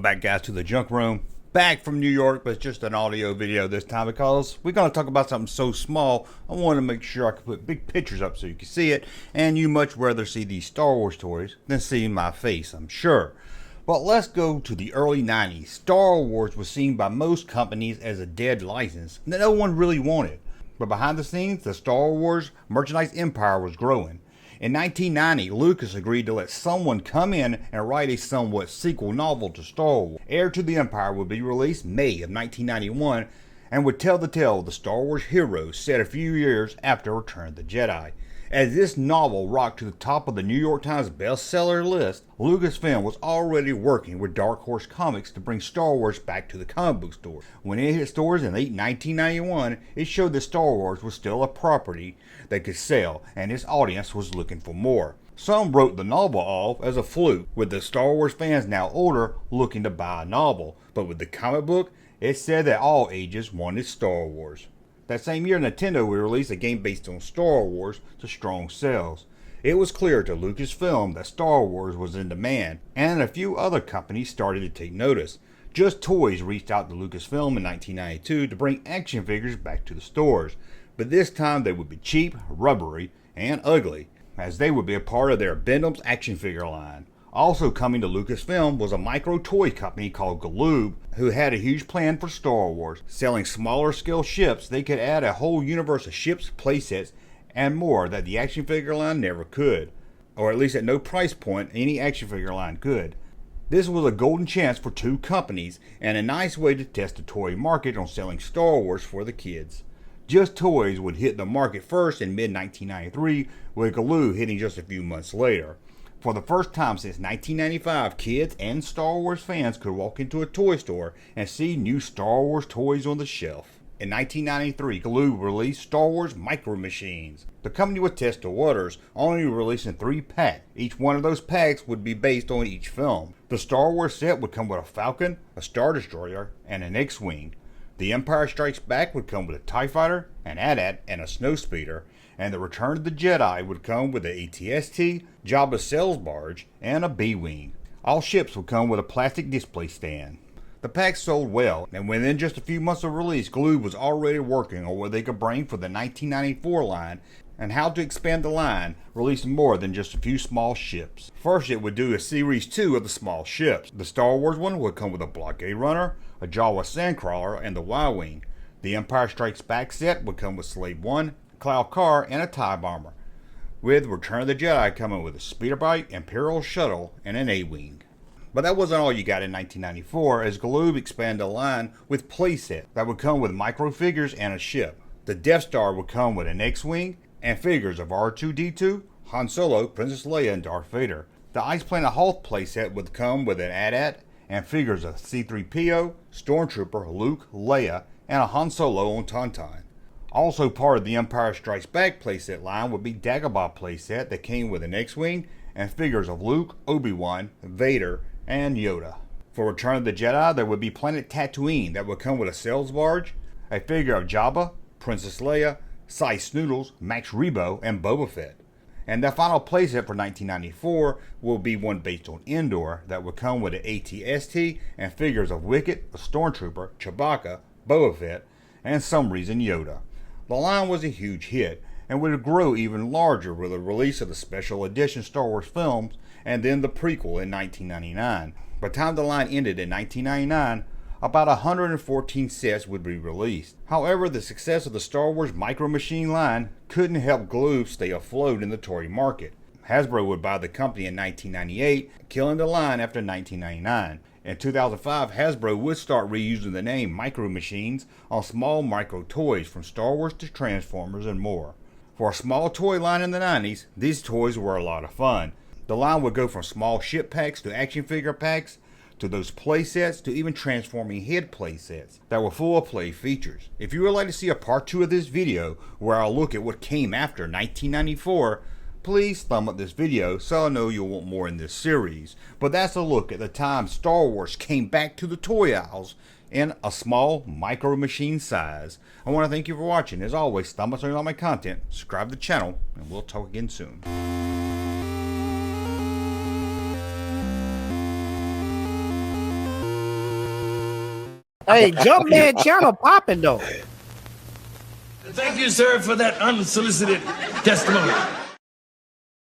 back, guys, to the junk room. Back from New York, but it's just an audio video this time because we're going to talk about something so small. I wanted to make sure I could put big pictures up so you can see it, and you much rather see these Star Wars toys than see my face, I'm sure. But let's go to the early 90s. Star Wars was seen by most companies as a dead license that no one really wanted. But behind the scenes, the Star Wars merchandise empire was growing. In 1990, Lucas agreed to let someone come in and write a somewhat sequel novel to Star Wars. Heir to the Empire would be released May of 1991 and would tell the tale of the Star Wars heroes set a few years after Return of the Jedi. As this novel rocked to the top of the New York Times bestseller list, Lucasfilm was already working with Dark Horse Comics to bring Star Wars back to the comic book store. When it hit stores in late 1991, it showed that Star Wars was still a property that could sell, and its audience was looking for more. Some wrote the novel off as a fluke, with the Star Wars fans now older looking to buy a novel, but with the comic book, it said that all ages wanted Star Wars. That same year, Nintendo would release a game based on Star Wars to strong sales. It was clear to Lucasfilm that Star Wars was in demand, and a few other companies started to take notice. Just Toys reached out to Lucasfilm in 1992 to bring action figures back to the stores, but this time they would be cheap, rubbery, and ugly, as they would be a part of their Benham's action figure line. Also coming to Lucasfilm was a micro toy company called Galoob, who had a huge plan for Star Wars. Selling smaller scale ships, they could add a whole universe of ships, playsets, and more that the action figure line never could. Or at least at no price point any action figure line could. This was a golden chance for two companies, and a nice way to test the toy market on selling Star Wars for the kids. Just Toys would hit the market first in mid-1993, with Galoob hitting just a few months later. For the first time since 1995, kids and Star Wars fans could walk into a toy store and see new Star Wars toys on the shelf. In 1993, Galoob released Star Wars Micro Machines. The company would test the waters, only releasing 3 packs. Each one of those packs would be based on each film. The Star Wars set would come with a Falcon, a Star Destroyer, and an X-Wing. The Empire Strikes Back would come with a TIE Fighter, an AT-AT, and a Snowspeeder, and the Return of the Jedi would come with an AT-ST, Jabba's Sails Barge, and a B-Wing. All ships would come with a plastic display stand. The packs sold well, and within just a few months of release, Galoob was already working on what they could bring for the 1994 line and how to expand the line, releasing more than just a few small ships. First, it would do a Series 2 of the small ships. The Star Wars one would come with a Blockade Runner, a Jawa Sandcrawler, and the Y-Wing. The Empire Strikes Back set would come with Slave 1, Cloud Car, and a TIE Bomber, with Return of the Jedi coming with a Speeder Bike, Imperial Shuttle, and an A-Wing. But that wasn't all you got in 1994, as Galoob expanded the line with playsets that would come with micro figures and a ship. The Death Star would come with an X-Wing and figures of R2-D2, Han Solo, Princess Leia, and Darth Vader. The Ice Planet Hoth playset would come with an AT-AT and figures of C-3PO, Stormtrooper, Luke, Leia, and a Han Solo on Tauntaun. Also part of the Empire Strikes Back playset line would be Dagobah playset that came with an X-Wing and figures of Luke, Obi-Wan, Vader, and Yoda. For Return of the Jedi, there would be Planet Tatooine that would come with a Sails Barge, a figure of Jabba, Princess Leia, Cy Snoodles, Max Rebo, and Boba Fett. And the final playset for 1994 will be one based on Endor that would come with an AT-ST and figures of Wicket, a Stormtrooper, Chewbacca, Boba Fett, and some reason Yoda. The line was a huge hit and would grow even larger with the release of the special edition Star Wars films and then the prequel in 1999. By the time the line ended in 1999, about 114 sets would be released. However, the success of the Star Wars Micro Machine line couldn't help Galoob stay afloat in the toy market. Hasbro would buy the company in 1998, killing the line after 1999. In 2005, Hasbro would start reusing the name Micro Machines on small micro toys from Star Wars to Transformers and more. For a small toy line in the 90s, these toys were a lot of fun. The line would go from small ship packs to action figure packs, to those play sets, to even transforming head play sets that were full of play features. If you would like to see a part 2 of this video where I'll look at what came after 1994, please thumb up this video so I know you'll want more in this series. But that's a look at the time Star Wars came back to the toy aisles in a small micro machine size. I want to thank you for watching. As always, thumb up on all my content, subscribe to the channel, and we'll talk again soon. Hey, Junkman channel popping though. Thank you, sir, for that unsolicited testimony.